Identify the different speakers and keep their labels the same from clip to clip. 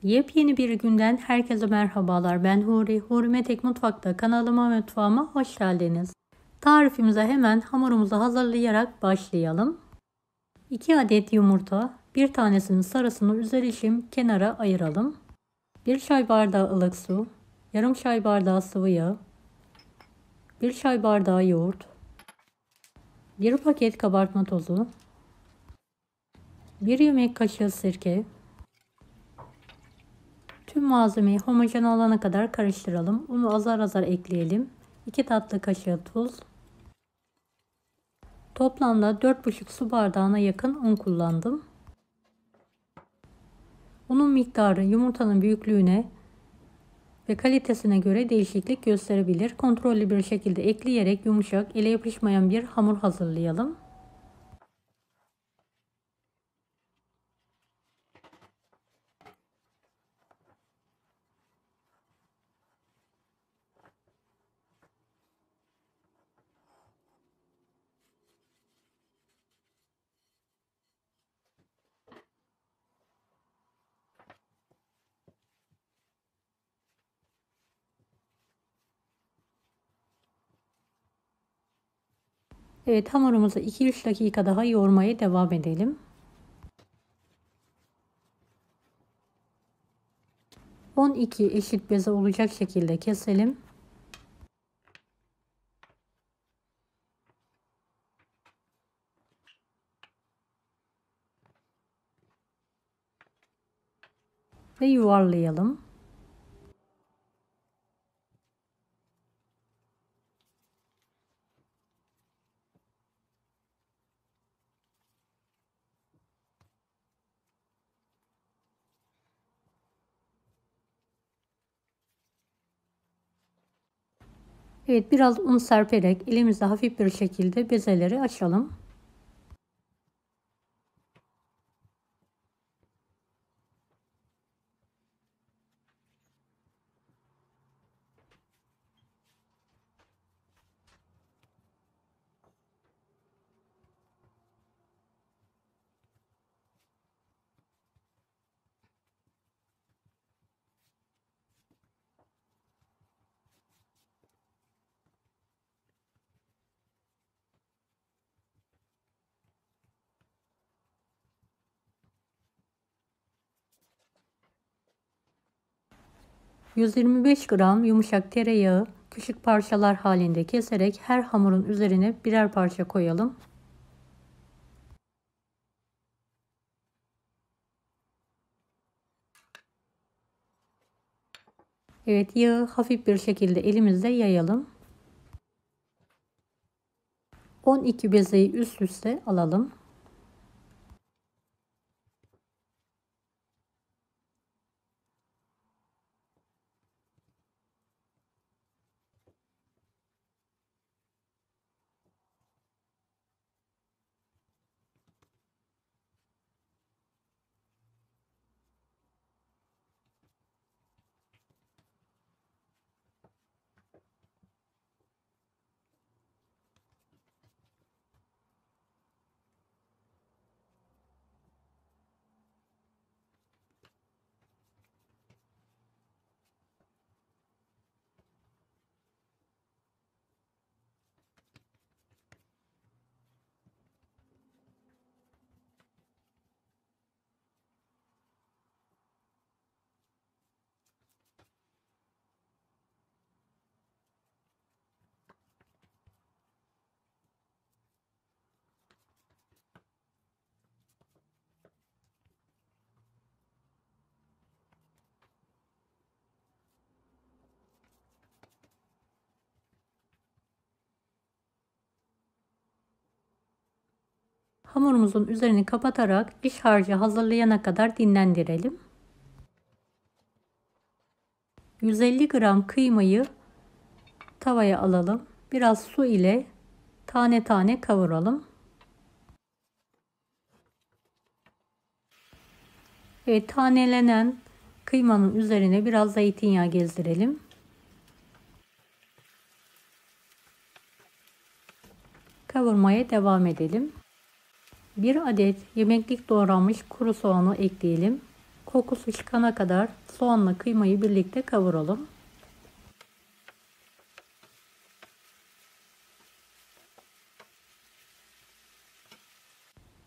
Speaker 1: Yepyeni bir günden herkese merhabalar. Ben Huri. Hurimet Tek Mutfak'ta kanalıma ve mutfağıma hoş geldiniz. Tarifimize hemen hamurumuzu hazırlayarak başlayalım. 2 adet yumurta, bir tanesinin sarısını üzerişim kenara ayıralım. 1 çay bardağı ılık su, yarım çay bardağı sıvı yağ, 1 çay bardağı yoğurt, 1 paket kabartma tozu, 1 yemek kaşığı sirke. Tüm malzemeyi homojen olana kadar karıştıralım. Unu azar azar ekleyelim. 2 tatlı kaşığı tuz. Toplamda 4,5 su bardağına yakın un kullandım. Unun miktarı yumurtanın büyüklüğüne ve kalitesine göre değişiklik gösterebilir. Kontrollü bir şekilde ekleyerek yumuşak, ele yapışmayan bir hamur hazırlayalım. Evet, hamurumuzu 2-3 dakika daha yoğurmaya devam edelim. 12 eşit beze olacak şekilde keselim. Ve yuvarlayalım. Evet, biraz un serperek elimizle hafif bir şekilde bezeleri açalım. ...125 gram yumuşak tereyağı küçük parçalar halinde keserek her hamurun üzerine birer parça koyalım. Evet, yağı hafif bir şekilde elimizle yayalım. 12 bezeyi üst üste alalım. Hamurumuzun üzerini kapatarak iç harcı hazırlayana kadar dinlendirelim. 150 gram kıymayı tavaya alalım. Biraz su ile tane tane kavuralım. Ve tanelenen kıymanın üzerine biraz zeytinyağı gezdirelim. Kavurmaya devam edelim. 1 adet yemeklik doğranmış kuru soğanı ekleyelim. Kokusu çıkana kadar soğanla kıymayı birlikte kavuralım.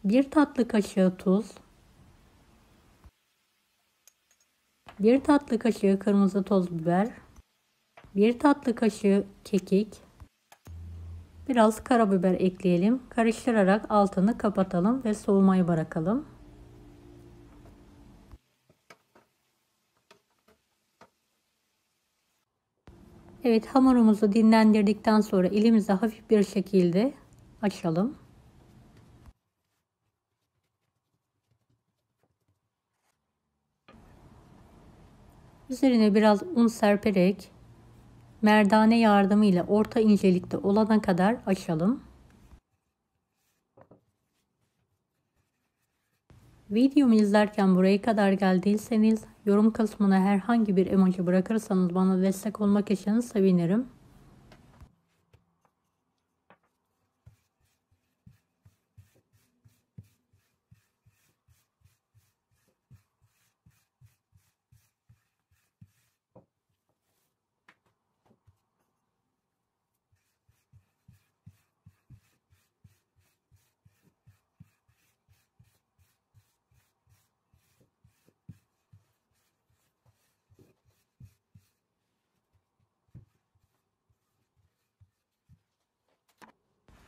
Speaker 1: Bir tatlı kaşığı tuz, 1 tatlı kaşığı kırmızı toz biber, 1 tatlı kaşığı kekik, biraz karabiber ekleyelim. Karıştırarak altını kapatalım ve soğumaya bırakalım. Evet, hamurumuzu dinlendirdikten sonra elimize hafif bir şekilde açalım. Üzerine biraz un serperek merdane yardımıyla orta incelikte olana kadar açalım. Videomu izlerken buraya kadar geldiyseniz yorum kısmına herhangi bir emoji bırakırsanız bana destek olmak için sevinirim.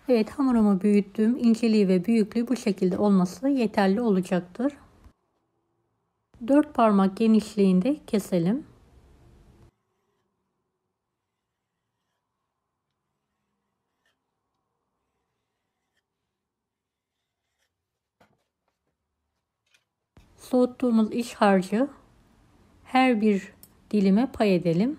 Speaker 1: Evet, hamurumu büyüttüm. İnceliği ve büyüklüğü bu şekilde olması yeterli olacaktır. 4 parmak genişliğinde keselim. Soğuttuğumuz iç harcı her bir dilime pay edelim.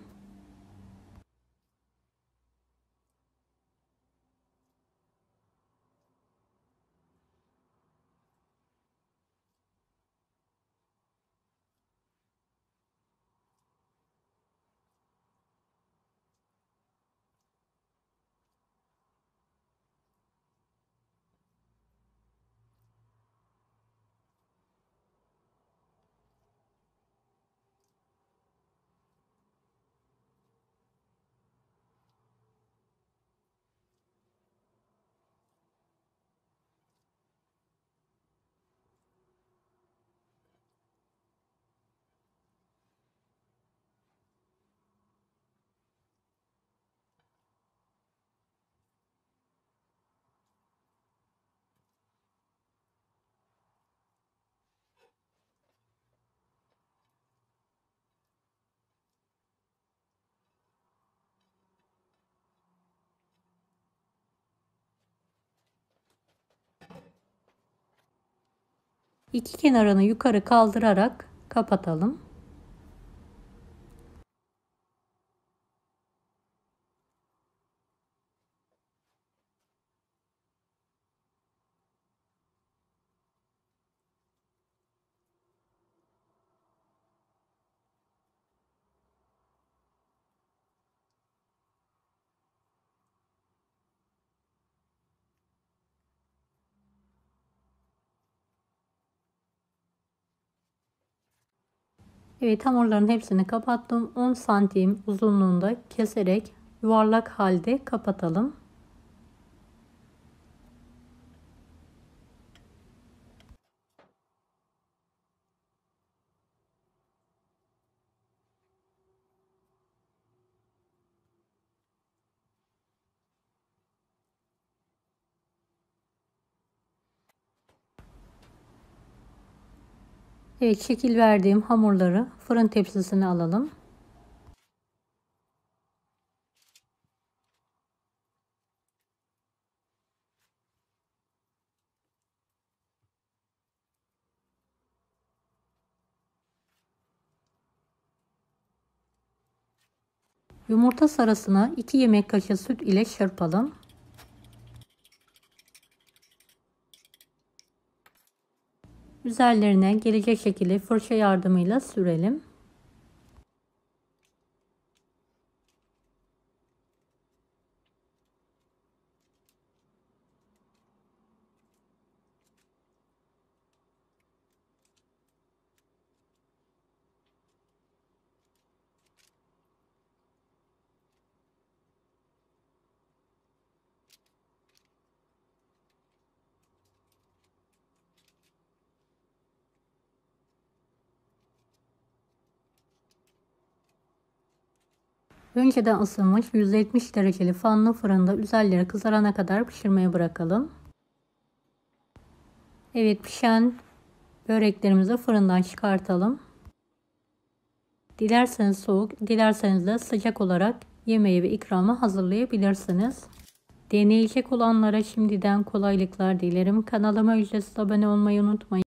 Speaker 1: İki kenarını yukarı kaldırarak kapatalım. Evet, hamurların hepsini kapattım. 10 santim uzunluğunda keserek yuvarlak halde kapatalım. Evet, şekil verdiğim hamurları fırın tepsisine alalım. Yumurta sarısına 2 yemek kaşığı süt ile çırpalım. Üzerlerine gelecek şekilde fırça yardımıyla sürelim. Önceden ısınmış 170 dereceli fanlı fırında üzerleri kızarana kadar pişirmeye bırakalım. Evet, pişen böreklerimizi fırından çıkartalım. Dilerseniz soğuk, dilerseniz de sıcak olarak yemeği ve ikramı hazırlayabilirsiniz. Deneyecek olanlara şimdiden kolaylıklar dilerim. Kanalıma ücretsiz abone olmayı unutmayın.